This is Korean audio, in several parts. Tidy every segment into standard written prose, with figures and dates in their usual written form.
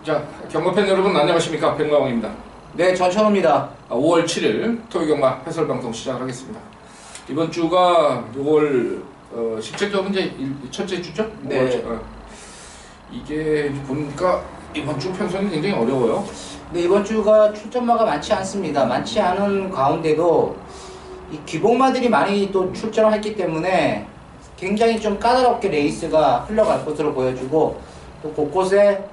자, 경마팬 여러분 안녕하십니까? 백마왕입니다. 네, 전천호입니다. 5월 7일 토요경마 해설방송 시작하겠습니다. 이번 주가 6월 실질적으로 이제 첫째 주죠? 네. 이게 보니까 이번 주 편성이 굉장히 어려워요. 네, 이번 주가 출전마가 많지 않습니다. 많지 않은 가운데도 이 기복마들이 많이 또 출전을 했기 때문에 굉장히 좀 까다롭게 레이스가 흘러갈 것으로 보여지고, 또 곳곳에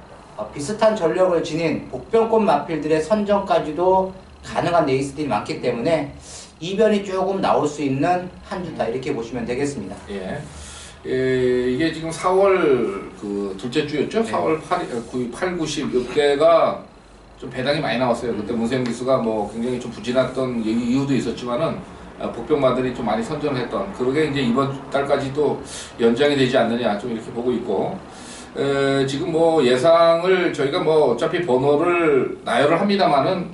비슷한 전력을 지닌 복병권 마필들의 선정까지도 가능한 레이스들이 많기 때문에 이변이 조금 나올 수 있는 한 주다, 이렇게 보시면 되겠습니다. 예. 이게 지금 4월 그 둘째 주였죠? 네. 4월 8, 9, 10 이때가 좀 배당이 많이 나왔어요. 그때 문세영 기수가 뭐 굉장히 좀 부진했던 이유도 있었지만은 복병마들이 좀 많이 선전했던, 그러게 이제 이번 달까지 또 연장이 되지 않느냐 좀 이렇게 보고 있고, 지금 뭐 예상을 저희가 뭐 어차피 번호를 나열을 합니다만은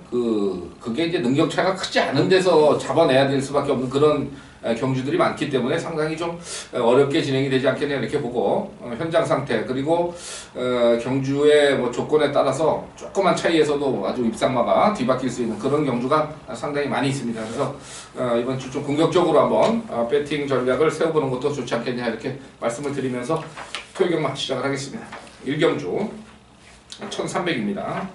그게 이제 능력 차가 크지 않은 데서 잡아내야 될 수밖에 없는 그런 경주들이 많기 때문에 상당히 좀 어렵게 진행이 되지 않겠냐 이렇게 보고, 현장 상태 그리고 경주의 뭐 조건에 따라서 조그만 차이에서도 아주 입상마가 뒤바뀔 수 있는 그런 경주가 상당히 많이 있습니다. 그래서 이번 주 좀 공격적으로 한번 배팅 전략을 세워보는 것도 좋지 않겠냐 이렇게 말씀을 드리면서 토요경마 시작을 하겠습니다. 1경주 1300입니다.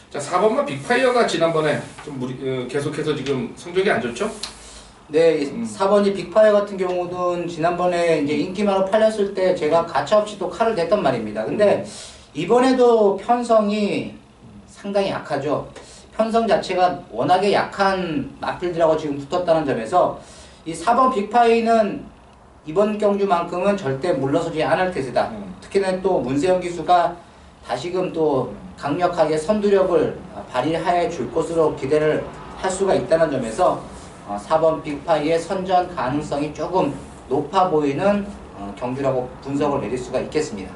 자, 4번마 빅파이어가 지난번에 좀 계속해서 지금 성적이 안 좋죠? 네, 4번이 빅파이어 같은 경우는 지난번에 이제 인기만으로 팔렸을 때 제가 가차없이 또 칼을 댔단 말입니다. 근데 이번에도 편성이 상당히 약하죠. 편성 자체가 워낙에 약한 마필들하고 지금 붙었다는 점에서 이 4번 빅파이는 이번 경주만큼은 절대 물러서지 않을 것이다. 특히나 또 문세영 기수가 다시금 또 강력하게 선두력을 발휘해 줄 것으로 기대를 할 수가 있다는 점에서 4번 빅파이의 선전 가능성이 조금 높아 보이는 경주라고 분석을 내릴 수가 있겠습니다.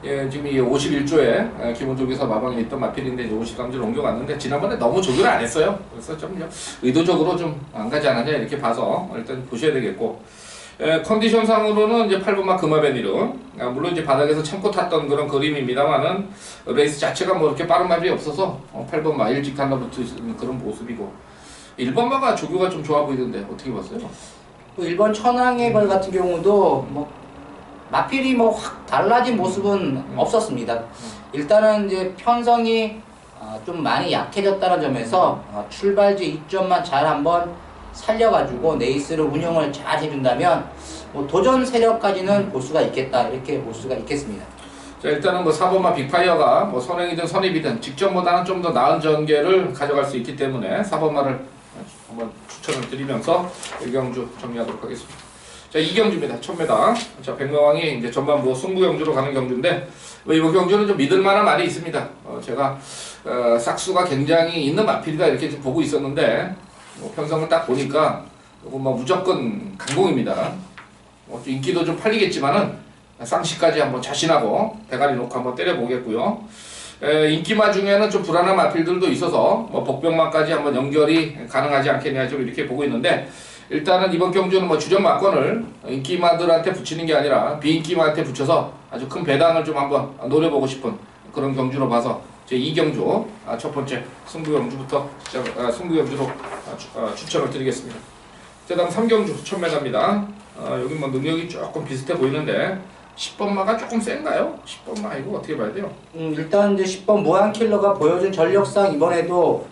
예, 지금 이 51조에 기본적에서 마방에 있던 마필인데 이제 53조로 옮겨갔는데 지난번에 너무 조절을 안 했어요. 그래서 좀 의도적으로 좀 안 가지 않았냐 이렇게 봐서 일단 보셔야 되겠고, 컨디션상으로는 이제 8번마 금화베니르, 물론 이제 바닥에서 참고 탔던 그런 그림입니다만은 레이스 자체가 뭐 이렇게 빠른 말이 없어서 8번마 일찍 달라붙어 있는 그런 모습이고, 1번마가 조교가 좀 좋아 보이던데 어떻게 봤어요? 또 일본 천황의 벌 같은 경우도 뭐 마필이 뭐 확 달라진 모습은 없었습니다. 일단은 이제 편성이 좀 많이 약해졌다는 점에서 출발지 이점만 잘 한번 살려가지고 레이스를 운영을 잘 해준다면 뭐 도전 세력까지는 볼 수가 있겠다, 이렇게 볼 수가 있겠습니다. 자, 일단은 뭐 4번마 빅파이어가 뭐 선행이든 선입이든 직전보다는 좀 더 나은 전개를 가져갈 수 있기 때문에 4번마를 한번 추천을 드리면서 1경주 정리하도록 하겠습니다. 자, 2경주입니다. 1000m. 자, 백마왕이 이제 전반부 승부경주로 가는 경주인데, 이번 경주는 좀 믿을만한 말이 있습니다. 제가 싹수가 굉장히 있는 마필이다 이렇게 좀 보고 있었는데, 편성을 딱 보니까 이거 뭐 무조건 강공입니다. 좀 인기도 좀 팔리겠지만은 쌍시까지 한번 자신하고 대가리 놓고 한번 때려보겠고요. 인기마 중에는 좀 불안한 마필들도 있어서 뭐 복병마까지 한번 연결이 가능하지 않겠냐 좀 이렇게 보고 있는데, 일단은 이번 경주는 뭐 주전 마건을 인기마들한테 붙이는 게 아니라 비인기마한테 붙여서 아주 큰 배당을 좀 한번 노려보고 싶은 그런 경주로 봐서 제 2경주 첫 번째 승부경주부터 승부경주로 추천을 드리겠습니다. 자, 다음 3경주 1000m입니다. 여기 뭐 능력이 조금 비슷해 보이는데 10번마가 조금 센가요? 10번마 이거 어떻게 봐야 돼요? 일단 이제 10번 모양킬러가 보여준 전력상 이번에도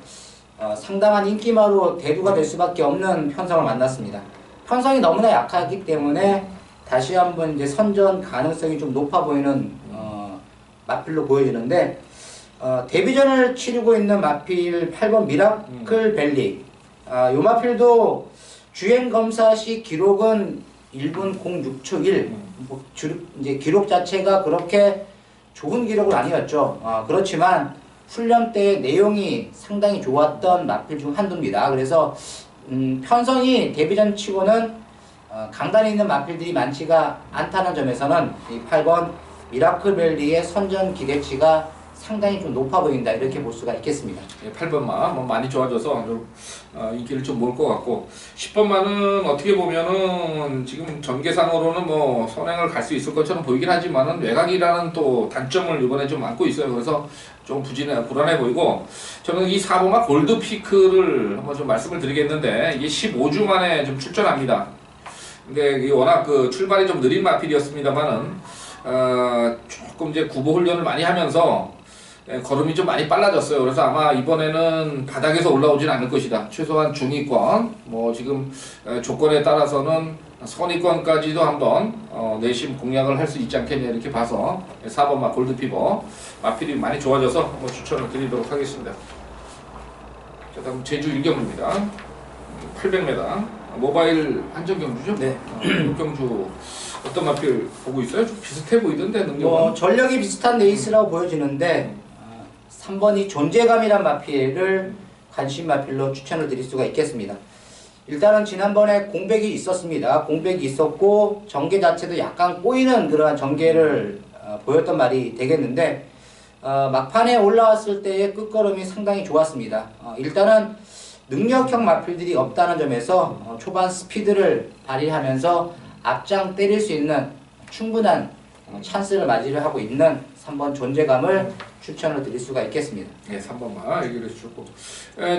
상당한 인기마로 대두가 될 수밖에 없는 편성을 만났습니다. 편성이 너무나 약하기 때문에 다시 한번 이제 선전 가능성이 좀 높아 보이는 마필로 보여지는데, 데뷔전을 치르고 있는 마필 8번 미라클 벨리, 요 마필도 주행 검사 시 기록은 1분 06초 1. 뭐 이제 기록 자체가 그렇게 좋은 기록은 아니었죠. 그렇지만 훈련 때 내용이 상당히 좋았던 마필 중 한두입니다. 그래서 편성이 데뷔전 치고는 강단에 있는 마필들이 많지가 않다는 점에서는 이 8번 미라클 벨리의 선전 기대치가 상당히 좀 높아 보인다 이렇게 볼 수가 있겠습니다. 예, 8번마 뭐 많이 좋아져서 좀 인기를 좀 모을 것 같고 10번마는 어떻게 보면은 지금 전개상으로는 뭐 선행을 갈 수 있을 것처럼 보이긴 하지만은 외곽이라는 또 단점을 이번에 좀 안고 있어요. 그래서 좀 불안해 보이고 저는 이 4번마 골드피크를 한번 좀 말씀을 드리겠는데 이게 15주 만에 좀 출전합니다. 근데 이게 워낙 그 출발이 좀 느린 마필이었습니다만은 조금 이제 구보 훈련을 많이 하면서 걸음이 좀 많이 빨라졌어요. 그래서 아마 이번에는 바닥에서 올라오진 않을 것이다. 최소한 중위권, 뭐 지금 조건에 따라서는 선위권까지도 한번 내심 공략을 할 수 있지 않겠냐 이렇게 봐서 4번마 골드피버 마필이 많이 좋아져서 한번 추천을 드리도록 하겠습니다. 자, 다음 제주 일경주입니다. 800m 모바일 한정경주죠? 네. 경주 어떤 마필 보고 있어요? 좀 비슷해 보이던데 능력은? 뭐 전력이 비슷한 레이스라고 보여지는데 3번이 존재감이란 마필을 관심 마필로 추천을 드릴 수가 있겠습니다. 일단은 지난번에 공백이 있었습니다. 공백이 있었고 전개 자체도 약간 꼬이는 그러한 전개를 보였던 말이 되겠는데 막판에 올라왔을 때의 끝걸음이 상당히 좋았습니다. 일단은 능력형 마필들이 없다는 점에서 초반 스피드를 발휘하면서 앞장 때릴 수 있는 충분한 찬스를 맞이를 하고 있는 3번 존재감을 추천을 드릴 수가 있겠습니다. 네, 3번마 얘기를 해주셨고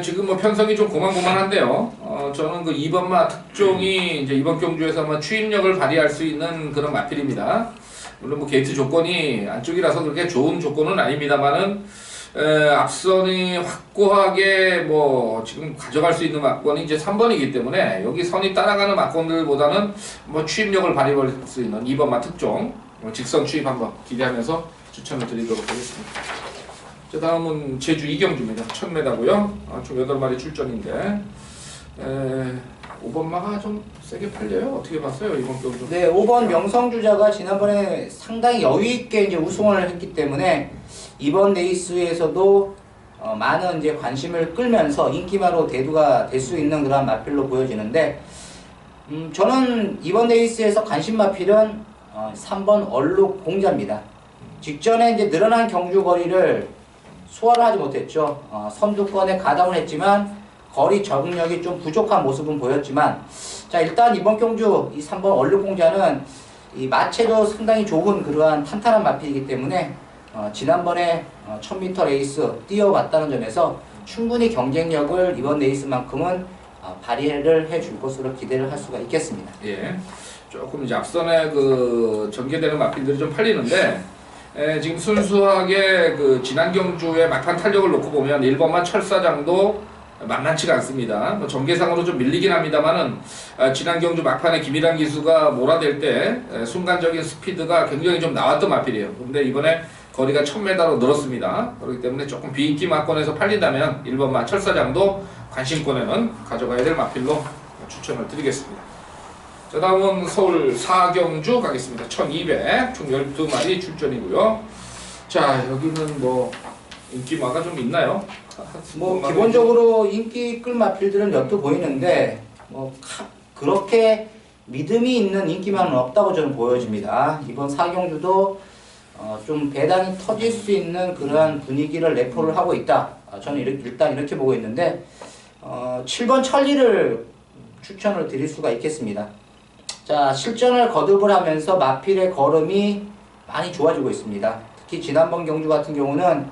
지금 뭐 편성이 좀 고만고만한데요. 저는 그 2번마 특종이 이제 이번 경주에서 아마 추임력을 발휘할 수 있는 그런 마필입니다. 물론 뭐 게이트 조건이 안쪽이라서 그렇게 좋은 조건은 아닙니다만은 앞선이 확고하게 뭐 지금 가져갈 수 있는 막권이 이제 3번이기 때문에 여기 선이 따라가는 막권들보다는 뭐 추임력을 발휘할 수 있는 2번마 특종 직선 추입 한번 기대하면서 추천을 드리도록 하겠습니다. 자, 다음은 제주 이경주입니다. 1000m고요. 총 8마리 출전인데 5번마가 좀 세게 팔려요? 어떻게 봤어요 이번 경주? 네, 5번 명성주자가 지난번에 상당히 여유있게 이제 우승을 했기 때문에 이번 레이스에서도 많은 이제 관심을 끌면서 인기마로 대두가 될 수 있는 그런 마필로 보여지는데 저는 이번 레이스에서 관심 마필은 3번 얼룩 공자입니다. 직전에 이제 늘어난 경주 거리를 소화를 하지 못했죠. 선두권에 가담을 했지만 거리 적응력이 좀 부족한 모습은 보였지만 자 일단 이번 경주 이 3번 얼룩 공자는 이 마체도 상당히 좋은 그러한 탄탄한 마필이기 때문에 지난번에 1000m 레이스 뛰어봤다는 점에서 충분히 경쟁력을 이번 레이스만큼은 발휘를 해줄 것으로 기대를 할 수가 있겠습니다. 예, 조금 이제 앞선에 그 전개되는 마필들이 좀 팔리는데 지금 순수하게 그 지난 경주의 막판 탄력을 놓고 보면 1번마 철사장도 만만치가 않습니다. 뭐 전개상으로 좀 밀리긴 합니다만은 지난 경주 막판에 김일환 기수가 몰아댈 때 순간적인 스피드가 굉장히 좀 나왔던 마필이에요. 근데 이번에 거리가 1000m로 늘었습니다. 그렇기 때문에 조금 비인기 막권에서 팔린다면 1번마 철사장도 관심권에는 가져가야 될 마필로 추천을 드리겠습니다. 자, 다음은 서울 사경주 가겠습니다. 1200, 총 12마리 출전이고요. 자, 여기는 뭐 인기마가 좀 있나요? 뭐 기본적으로 인기 끌 마필들은 몇 개 보이는데 뭐 그렇게 믿음이 있는 인기만은 없다고 저는 보여집니다. 이번 사경주도 좀 배당이 터질 수 있는 그러한 분위기를 내포를 하고 있다. 저는 일단 이렇게 보고 있는데 7번 천리를 추천을 드릴 수가 있겠습니다. 자, 실전을 거듭을 하면서 마필의 걸음이 많이 좋아지고 있습니다. 특히 지난번 경주 같은 경우는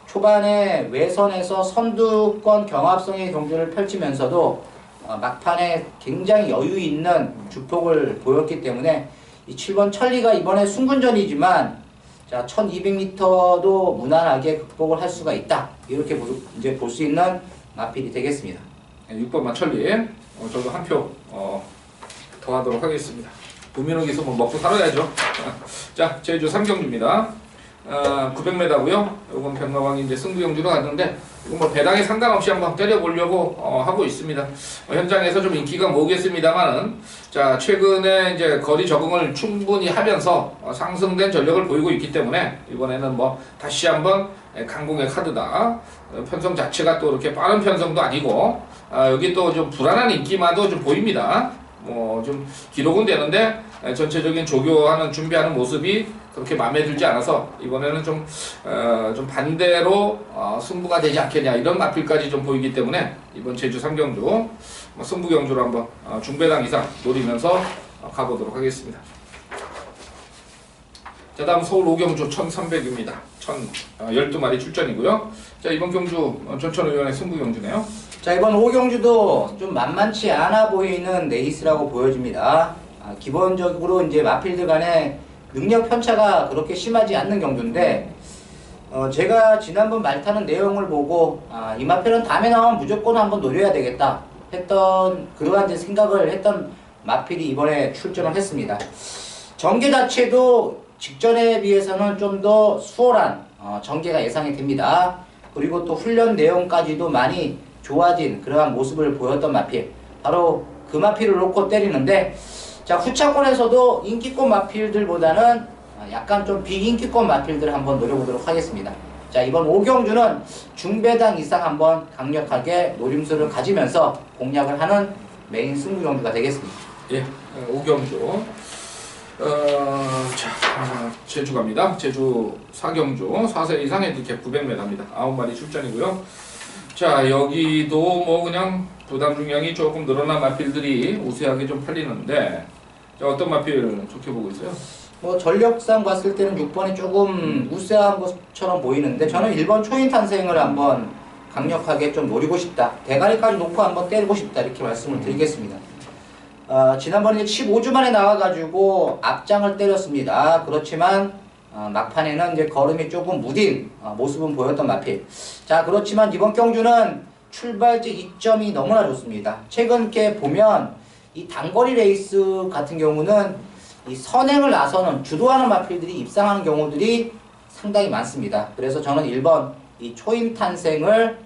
초반에 외선에서 선두권 경합성의 경주를 펼치면서도 막판에 굉장히 여유 있는 주폭을 보였기 때문에 이 7번 천리가 이번에 승분전이지만 자 1200m도 무난하게 극복을 할 수가 있다. 이렇게 이제 볼 수 있는 마필이 되겠습니다. 6번마 천리 저도 한 표 더 하도록 하겠습니다. 부민호 기수 뭐 먹고 살아야죠. 자, 제주 삼경주입니다. 900m고요. 이건 백마왕이 이제 승부경주로 갔는데 이건 뭐 배당에 상관없이 한번 때려보려고 하고 있습니다. 현장에서 좀 인기가 모으겠습니다만은 자 최근에 이제 거리 적응을 충분히 하면서 상승된 전력을 보이고 있기 때문에 이번에는 뭐 다시 한번 강공의 카드다. 편성 자체가 또 이렇게 빠른 편성도 아니고 여기 또 좀 불안한 인기마도 좀 보입니다. 뭐 좀 기록은 되는데 전체적인 조교하는 준비하는 모습이 그렇게 마음에 들지 않아서 이번에는 좀 반대로 승부가 되지 않겠냐 이런 마필까지 좀 보이기 때문에 이번 제주 3경주 승부 경주로 한번 중배당 이상 노리면서 가보도록 하겠습니다. 자, 다음 서울 5경주 1300입니다. 12마리 출전이고요. 자, 이번 경주 전천의원의 승부 경주네요. 자, 이번 5경주도 좀 만만치 않아 보이는 레이스라고 보여집니다. 기본적으로 이제 마필드 간의 능력 편차가 그렇게 심하지 않는 경주인데, 제가 지난번 말 타는 내용을 보고, 이 마필은 다음에 나오면 무조건 한번 노려야 되겠다 했던, 그러한 이제 생각을 했던 마필이 이번에 출전을 했습니다. 전개 자체도 직전에 비해서는 좀 더 수월한 전개가 예상이 됩니다. 그리고 또 훈련 내용까지도 많이 좋아진 그러한 모습을 보였던 마필, 바로 그 마필을 놓고 때리는데, 자, 후차권에서도 인기권 마필들보다는 약간 좀 비인기권 마필들을 한번 노려보도록 하겠습니다. 자, 이번 5경주는 중배당 이상 한번 강력하게 노림수를 가지면서 공략을 하는 메인 승부 경주가 되겠습니다. 예, 5경주. 자, 제주 갑니다. 제주 4경주 4세 이상 핸디캡 900m입니다. 9마리 출전이고요. 자, 여기도 뭐 그냥 부담 중량이 조금 늘어난 마필들이 우세하게 좀 팔리는데, 자, 어떤 마필 좋게 보고 있어요? 뭐 전력상 봤을 때는 6번이 조금 우세한 것처럼 보이는데, 저는 1번 초인 탄생을 한번 강력하게 좀 노리고 싶다, 대가리까지 놓고 한번 때리고 싶다, 이렇게 말씀을 드리겠습니다. 지난번에 15주 만에 나와가지고 앞장을 때렸습니다. 그렇지만 막판에는 이제 걸음이 조금 무딘 모습은 보였던 마필. 자, 그렇지만 이번 경주는 출발지 이점이 너무나 좋습니다. 최근 이렇게 보면 이 단거리 레이스 같은 경우는 이 선행을 나서는 주도하는 마필들이 입상하는 경우들이 상당히 많습니다. 그래서 저는 1번 이 초임 탄생을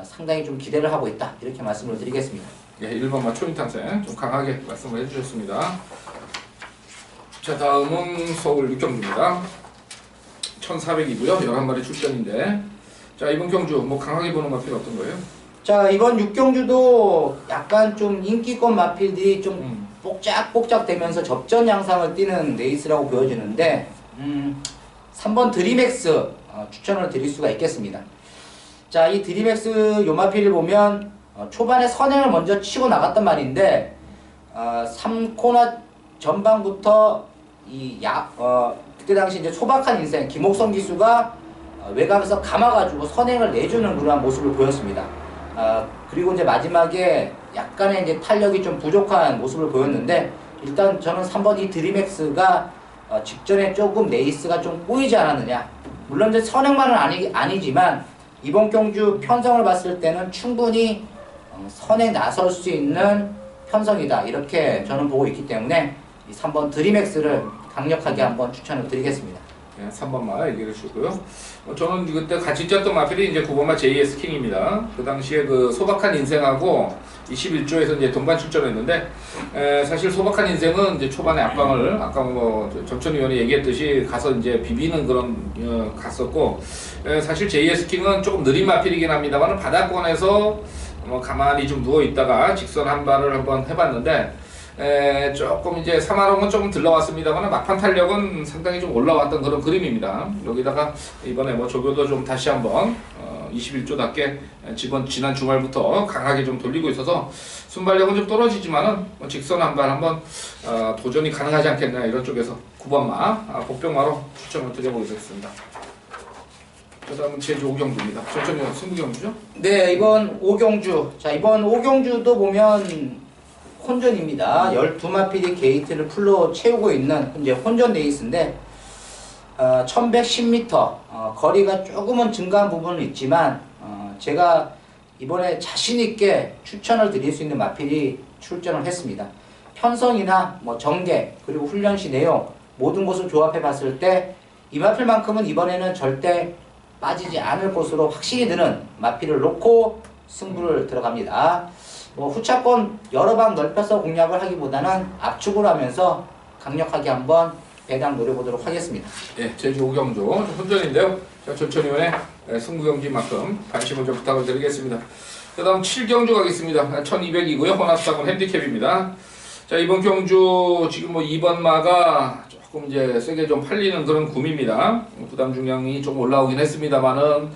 상당히 좀 기대를 하고 있다, 이렇게 말씀을 드리겠습니다. 예, 1번만 초인탄생 좀 강하게 말씀을 해주셨습니다. 자, 다음은 서울 6경주입니다. 1400이고요. 11마리 출전인데, 자, 이번 경주 뭐 강하게 보는 마필 어떤 거예요? 자, 이번 6경주도 약간 좀 인기권 마필들이 좀 뽁짝뽁짝 되면서 접전 양상을 띠는 레이스라고 보여지는데, 3번 드림엑스 추천을 드릴 수가 있겠습니다. 자, 이 드림엑스 요 마필을 보면 초반에 선행을 먼저 치고 나갔단 말인데, 3코너 전반부터 그때 당시 이제 소박한 인생 김옥성 기수가 외곽에서 감아가지고 선행을 내주는 그러한 모습을 보였습니다. 그리고 이제 마지막에 약간의 이제 탄력이 좀 부족한 모습을 보였는데, 일단 저는 3번 이 드림엑스가 직전에 조금 레이스가 좀 꼬이지 않았느냐. 물론 이제 선행만은 아니지만 이번 경주 편성을 봤을 때는 충분히 선에 나설 수 있는 편성이다, 이렇게 저는 보고 있기 때문에 이 3번 드림엑스를 강력하게 한번 추천을 드리겠습니다. 네, 3번만 얘기를 주고요. 저는 그때 같이 쪘던 마필이 이제 9번마 JS 킹입니다. 그 당시에 그 소박한 인생하고 21조에서 이제 동반 출전했는데, 사실 소박한 인생은 이제 초반에 앞방을 아까 뭐 전천 의원이 얘기했듯이 가서 이제 비비는 그런 갔었고, 사실 JS 킹은 조금 느린 마필이긴 합니다만 바닥권에서 가만히 좀 누워 있다가 직선 한 발을 한번 해봤는데, 조금 이제 사마롱은 조금 들러왔습니다만 막판 탄력은 상당히 좀 올라왔던 그런 그림입니다. 여기다가 이번에 뭐 조교도 좀 다시 한번 21조답게 지난 주말부터 강하게 좀 돌리고 있어서 순발력은 좀 떨어지지만은 직선 한 발 한번 도전이 가능하지 않겠나, 이런 쪽에서 9번마 복병마로 추천을 드려보겠습니다. 그 다음은 제주 5경주입니다. 천천히 승부경주죠? 네, 이번 5경주. 자, 이번 5경주도 보면 혼전입니다. 12마필이 게이트를 풀로 채우고 있는 이제 혼전 레이스인데, 1110m 거리가 조금은 증가한 부분은 있지만, 제가 이번에 자신있게 추천을 드릴 수 있는 마필이 출전을 했습니다. 편성이나 뭐 전개, 그리고 훈련 시 내용 모든 것을 조합해 봤을 때 이 마필만큼은 이번에는 절대 빠지지 않을 것으로 확신이 드는 마필을 놓고 승부를 들어갑니다. 뭐 후차권 여러 방 넓혀서 공략을 하기보다는 압축을 하면서 강력하게 한번 배당 노려보도록 하겠습니다. 예, 제주 5경주 혼전인데요. 자, 전천위원회 승부경기만큼 관심을 좀 부탁을 드리겠습니다. 그 다음 7경주 가겠습니다. 1200이고요. 혼합상은 핸디캡입니다. 자, 이번 경주 지금 뭐 2번마가 조금 이제 세게 좀 팔리는 그런 구미입니다. 부담 중량이 좀 올라오긴 했습니다만은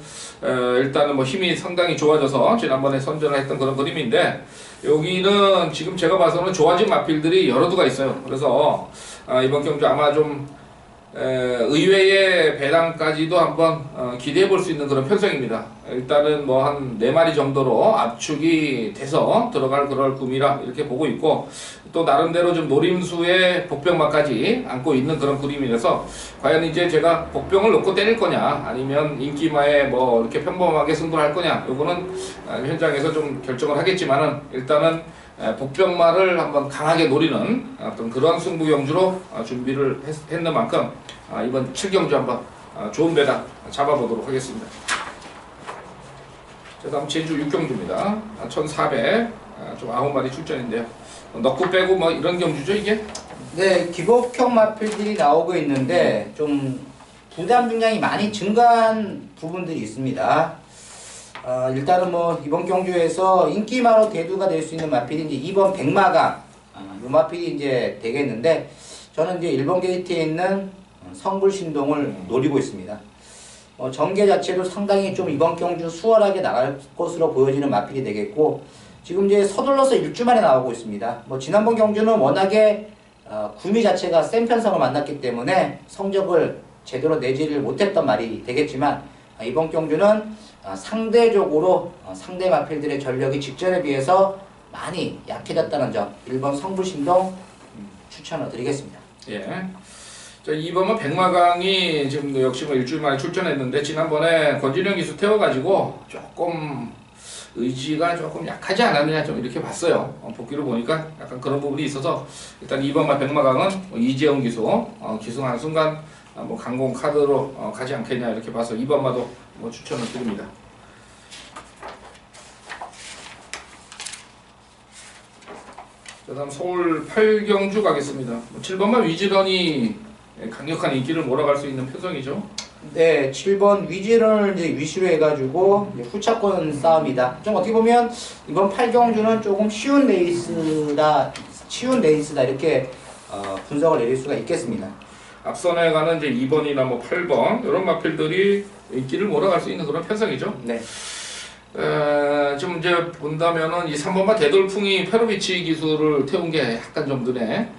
일단은 뭐 힘이 상당히 좋아져서 지난번에 선전을 했던 그런 그림인데, 여기는 지금 제가 봐서는 좋아진 마필들이 여러 두가 있어요. 그래서 이번 경주 아마 좀 의외의 배당까지도 한번 기대해 볼 수 있는 그런 편성입니다. 일단은 뭐 한 4마리 정도로 압축이 돼서 들어갈 그럴 구미라 이렇게 보고 있고, 또 나름대로 좀 노림수의 복병마까지 안고 있는 그런 그림이라서 과연 이제 제가 복병을 놓고 때릴 거냐 아니면 인기마에 뭐 이렇게 평범하게 승부를 할 거냐, 요거는 현장에서 좀 결정을 하겠지만은 일단은 복병마를 한번 강하게 노리는 어떤 그런 승부 경주로 준비를 했는 만큼 이번 7경주 한번 좋은 배당 잡아보도록 하겠습니다. 자, 다음 제주 6경주입니다. 1400, 좀 9마리 출전인데요. 넣고 빼고 뭐 이런 경주죠 이게? 네, 기복형 마필들이 나오고 있는데 좀 부담 중량이 많이 증가한 부분들이 있습니다. 일단은 뭐 이번 경주에서 인기마로 대두가 될 수 있는 마필이 이제 2번 백마강, 이 마필이 이제 되겠는데, 저는 이제 1번 게이트에 있는 성불신동을 노리고 있습니다. 전개 자체도 상당히 좀 이번 경주 수월하게 나갈 것으로 보여지는 마필이 되겠고, 지금 이제 서둘러서 1주 만에 나오고 있습니다. 뭐 지난번 경주는 워낙에 구미 자체가 센 편성을 만났기 때문에 성적을 제대로 내지를 못했던 말이 되겠지만, 이번 경주는 상대적으로 상대 마필들의 전력이 직전에 비해서 많이 약해졌다는 점, 1번 성불신동 추천을 드리겠습니다. 예. 자, 2번은 백마강이 지금 역시 뭐 일주일 만에 출전했는데, 지난번에 권진영 기수 태워가지고 조금 의지가 조금 약하지 않았느냐 좀 이렇게 봤어요. 복귀를 보니까 약간 그런 부분이 있어서 일단 2번마 백마강은 이재영 기수 기승하는 순간 뭐 강공 카드로 가지 않겠냐 이렇게 봐서 2번마도 뭐 추천을 드립니다. 자, 다음 서울 8경주 가겠습니다. 7번마 위즈런이 강력한 인기를 몰아갈 수 있는 표정이죠. 네, 7번 위즈런을 이제 위시로 해가지고 이제 후차권 싸움이다. 좀 어떻게 보면 이번 8경주는 조금 쉬운 레이스다 이렇게 분석을 내릴 수가 있겠습니다. 앞선에 가는 이제 2번이나 뭐 8번 이런 마필들이 인기를 몰아갈 수 있는 그런 편성이죠. 네. 좀 이제 본다면은 이 3번마 대돌풍이 페로비치 기술을 태운 게 약간 좀 눈에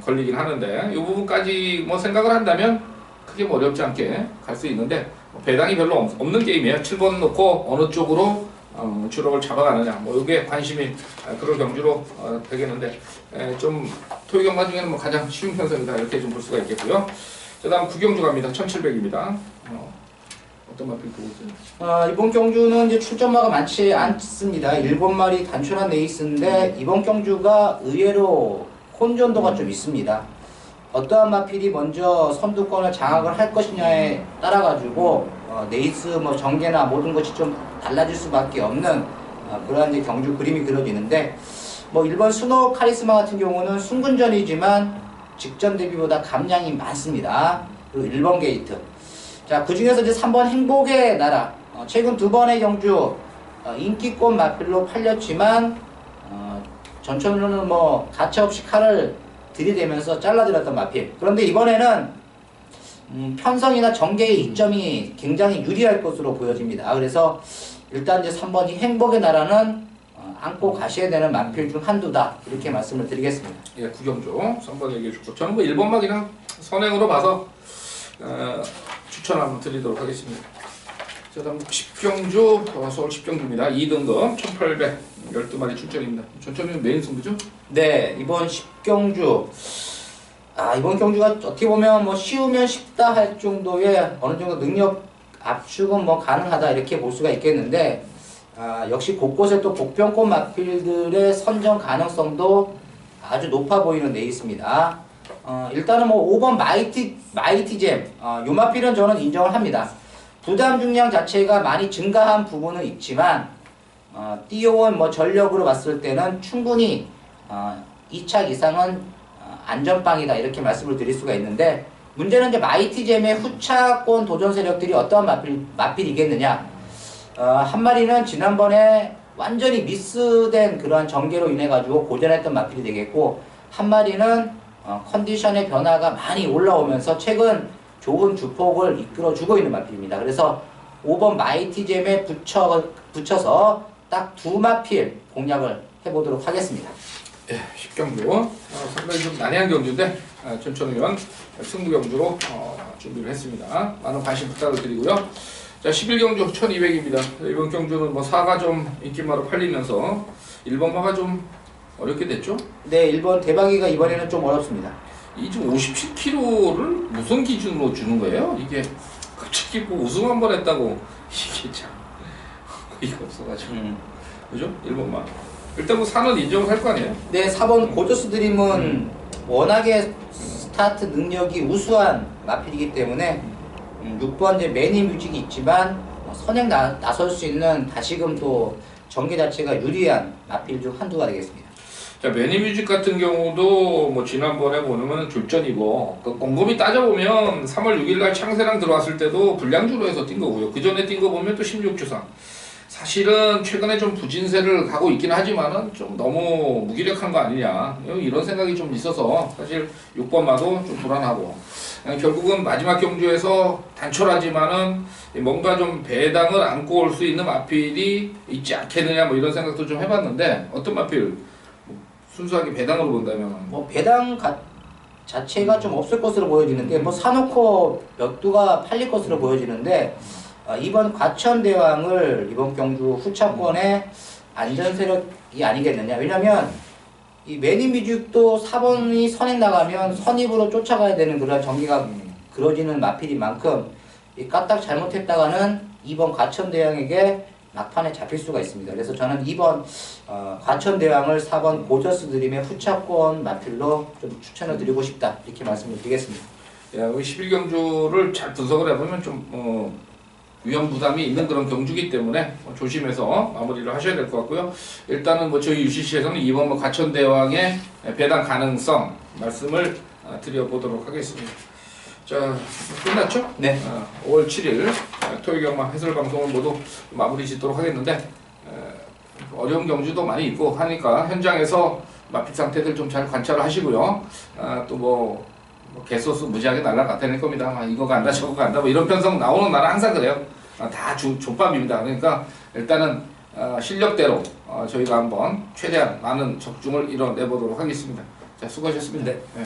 걸리긴 하는데, 이 부분까지 뭐 생각을 한다면 크게 뭐 어렵지 않게 갈 수 있는데, 뭐 배당이 별로 없는 게임이에요. 7번 놓고 어느 쪽으로 주력을 잡아가느냐, 뭐 이게 관심이 그럴 경주로 되겠는데, 좀 토요경마 중에는 뭐 가장 쉬운 편성이다 이렇게 좀 볼 수가 있겠고요. 그 다음 9경주 갑니다. 1700입니다. 어떤 마필 보고 있어요? 이번 경주는 이제 출전마가 많지 않습니다. 7마리 단촐한 레이스인데, 이번 경주가 의외로 혼전도가 좀 있습니다. 어떠한 마필이 먼저 선두권을 장악을 할 것이냐에 따라 가지고 레이스 뭐 전개나 모든 것이 좀 달라질 수밖에 없는 그러한 이제 경주 그림이 그려지는데, 뭐 1번 스노우 카리스마 같은 경우는 순근전이지만 직전 대비보다 감량이 많습니다. 그리고 1번 게이트. 자, 그 중에서 이제 3번 행복의 나라. 최근 2번의 경주 인기권 마필로 팔렸지만 전천으로는 뭐 가차없이 칼을 들이대면서 잘라들었던 마필. 그런데 이번에는 편성이나 전개의 이점이 굉장히 유리할 것으로 보여집니다. 그래서 일단 이제 3번이 행복의 나라는 안고 가셔야 되는 마필 중 한두다 이렇게 말씀을 드리겠습니다. 예, 9경주 3번 얘기해 주고, 저는 뭐 1번만 그냥 선행으로 봐서 추천 한번 드리도록 하겠습니다. 자, 다음 10경주 서울 10경주입니다. 2등급 1800 12마리 출전입니다. 전천은 메인 승부죠? 네, 이번 10경주 이번 경주가 어떻게 보면 뭐 쉬우면 쉽다 할 정도의 어느 정도 능력 압축은 뭐 가능하다 이렇게 볼 수가 있겠는데, 역시 곳곳에 또 복병권 마필들의 선정 가능성도 아주 높아 보이는 레이스입니다. 일단은 뭐 5번 마이티잼, 요 마필은 저는 인정을 합니다. 부담 중량 자체가 많이 증가한 부분은 있지만 띄어온 뭐 전력으로 봤을 때는 충분히 2착 이상은 안전빵이다 이렇게 말씀을 드릴 수가 있는데, 문제는 이제 마이티잼의 후차권 도전 세력들이 어떠한 마필이겠느냐. 한 마리는 지난번에 완전히 미스된 그러한 전개로 인해 가지고 고전했던 마필이 되겠고, 한 마리는 컨디션의 변화가 많이 올라오면서 최근 좋은 주폭을 이끌어주고 있는 마필입니다. 그래서 5번 마이티잼에 붙여서 딱 두 마필 공략을 해보도록 하겠습니다. 예, 10경주 상당히 좀 난해한 경주인데 천천의원 승부 경주로 준비를 했습니다. 많은 관심 부탁을 드리고요. 자, 11경주 1200입니다. 이번 경주는 뭐 4가 좀 인기마로 팔리면서 1번마가 좀 어렵게 됐죠? 네, 1번 대박이가 이번에는 좀 어렵습니다. 이 지금 57kg를 무슨 기준으로 주는 거예요? 이게 갑자기 뭐 우승 한 번 했다고 이게 참 어이가 없어가지고 그죠? 1번마 일단 뭐 4는 인정을 할 거 아니에요? 네, 4번 고저스 드림은 워낙에 스타트 능력이 우수한 마필이기 때문에 6번 이제 매니 뮤직이 있지만 선행 나설 수 있는 다시금 또 전개 자체가 유리한 마필 중 한두가 되겠습니다. 자, 매니뮤직 같은 경우도 뭐 지난번에 보면 줄전이고 그 곰곰이 따져보면 3월 6일날 창세랑 들어왔을 때도 불량주로 해서 뛴 거고요. 그 전에 뛴 거 보면 또 16주상. 사실은 최근에 좀 부진세를 가고 있긴 하지만은 좀 너무 무기력한 거 아니냐 이런 생각이 좀 있어서 사실 6번마도 좀 불안하고 결국은 마지막 경주에서 단촐하지만은 뭔가 좀 배당을 안고 올 수 있는 마필이 있지 않겠느냐 뭐 이런 생각도 좀 해봤는데 어떤 마필 순수하게 배당으로 본다면 뭐 배당 자체가 좀 없을 것으로 보여지는데 뭐 사놓고 몇 두가 팔릴 것으로 보여지는데 이번 과천대왕을 이번 경주 후차권의 안전 세력이 아니겠느냐. 왜냐면 이 매니뮤직도 4번이 선행 나가면 선입으로 쫓아가야 되는 그런 전기가 그려지는 마필인 만큼 이 까딱 잘못했다가는 2번 과천대왕에게 막판에 잡힐 수가 있습니다. 그래서 저는 2번 과천대왕을 4번 고저스 드림의 후차권 마필로 좀 추천을 드리고 싶다 이렇게 말씀을 드리겠습니다. 야, 11경주를 잘 분석을 해보면 좀 위험 부담이 있는 그런 경주기 때문에 조심해서 마무리를 하셔야 될 것 같고요. 일단은 뭐 저희 UCC에서는 2번 뭐 과천대왕의 배당 가능성 말씀을 드려보도록 하겠습니다. 자, 끝났죠? 네. 5월 7일 토요일 경마 해설 방송을 모두 마무리 짓도록 하겠는데 어려운 경주도 많이 있고 하니까 현장에서 마필 상태들 좀 잘 관찰을 하시고요. 또 개소수 무지하게 날아다닐 겁니다. 이거가 안다 저거가 안다 뭐 이런 편성 나오는 날은 항상 그래요. 다 족밥입니다. 그러니까 일단은 실력대로 저희가 한번 최대한 많은 적중을 이뤄내보도록 하겠습니다. 자, 수고하셨습니다. 네. 네.